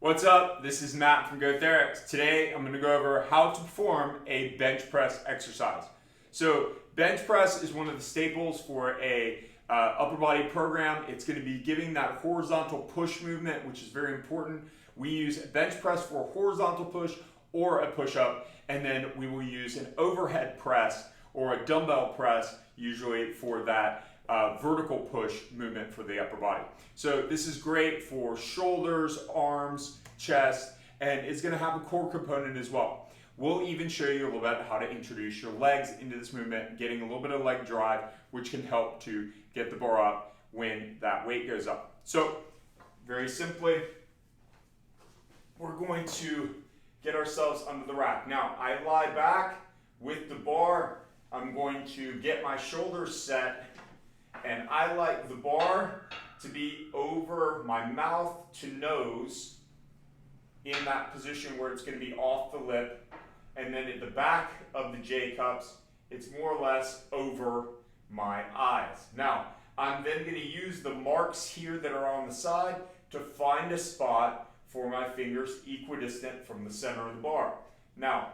What's up? This is Matt from GoTherics. Today I'm going to go over how to perform a bench press exercise. So bench press is one of the staples for a upper body program. It's going to be giving that horizontal push movement, which is very important. We use a bench press for a horizontal push or a push-up, and then we will use an overhead press or a dumbbell press usually for that vertical push movement for the upper body. So this is great for shoulders, arms, chest, and it's going to have a core component as well. We'll even show you a little bit how to introduce your legs into this movement, getting a little bit of leg drive, which can help to get the bar up when that weight goes up. So very simply, we're going to get ourselves under the rack. Now, I lie back with the bar. I'm going to get my shoulders set, and I like the bar to be over my mouth to nose in that position where it's going to be off the lip, and then at the back of the J-cups, it's more or less over my eyes. Now, I'm then going to use the marks here that are on the side to find a spot for my fingers equidistant from the center of the bar. Now,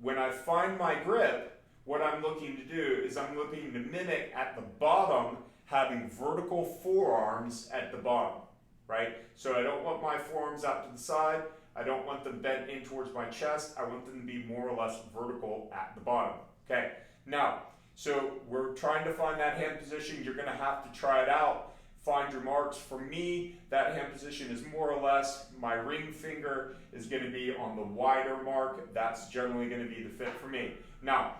when I find my grip, what I'm looking to do is I'm looking to mimic at the bottom having vertical forearms at the bottom, right? So I don't want my forearms out to the side. I don't want them bent in towards my chest. I want them to be more or less vertical at the bottom, okay? Now, so we're trying to find that hand position. You're gonna have to try it out. Find your marks. For me, that hand position is more or less, my ring finger is gonna be on the wider mark. That's generally gonna be the fit for me. Now,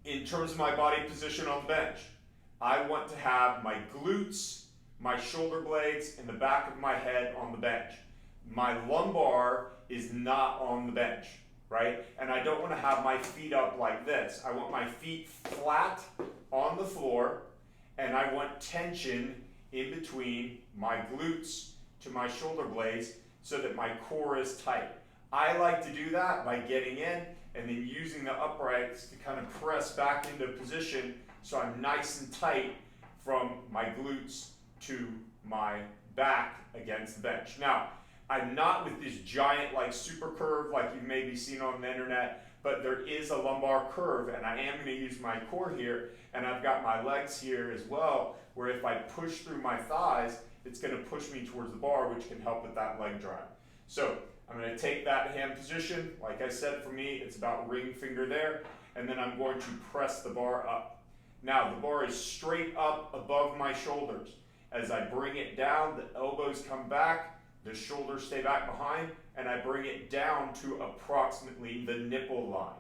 in terms of my body position on the bench, I want to have my glutes, my shoulder blades, and the back of my head on the bench. My lumbar is not on the bench, right? And I don't want to have my feet up like this. I want my feet flat on the floor, and I want tension in between my glutes to my shoulder blades so that my core is tight. I like to do that by getting in and then using the uprights to kind of press back into position so I'm nice and tight from my glutes to my back against the bench. Now, I'm not with this giant like super curve like you've maybe seen on the internet, but there is a lumbar curve, and I am going to use my core here, and I've got my legs here as well, where if I push through my thighs, it's going to push me towards the bar, which can help with that leg drive. So I'm going to take that hand position. Like I said, for me, it's about ring finger there, and then I'm going to press the bar up. Now, the bar is straight up above my shoulders. As I bring it down, the elbows come back, the shoulders stay back behind, and I bring it down to approximately the nipple line.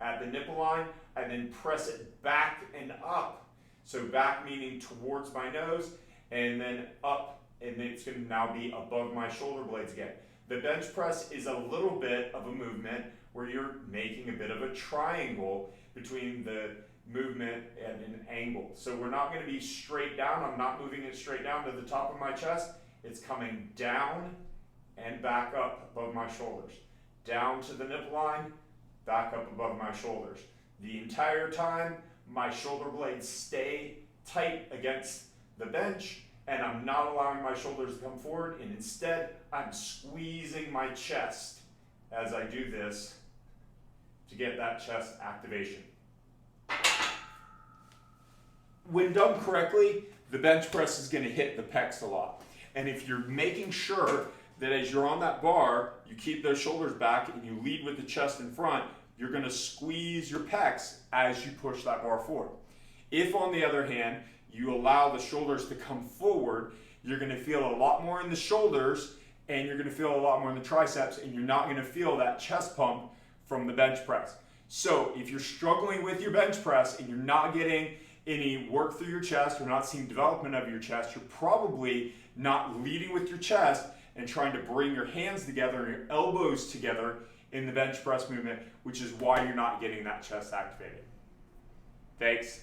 At the nipple line, I then press it back and up. So back meaning towards my nose, and then up, and it's going to now be above my shoulder blades again. The bench press is a little bit of a movement where you're making a bit of a triangle between the movement and an angle. So we're not going to be straight down. I'm not moving it straight down to the top of my chest. It's coming down and back up above my shoulders. Down to the nipple line, back up above my shoulders. The entire time, my shoulder blades stay tight against the bench, and I'm not allowing my shoulders to come forward, and instead, I'm squeezing my chest as I do this to get that chest activation. When done correctly, the bench press is going to hit the pecs a lot. And if you're making sure that as you're on that bar, you keep those shoulders back and you lead with the chest in front, you're going to squeeze your pecs as you push that bar forward. If, on the other hand, you allow the shoulders to come forward, you're going to feel a lot more in the shoulders, and you're going to feel a lot more in the triceps, and you're not going to feel that chest pump from the bench press. So if you're struggling with your bench press and you're not getting any work through your chest, or not seeing development of your chest, you're probably not leading with your chest and trying to bring your hands together and your elbows together in the bench press movement, which is why you're not getting that chest activated. Thanks.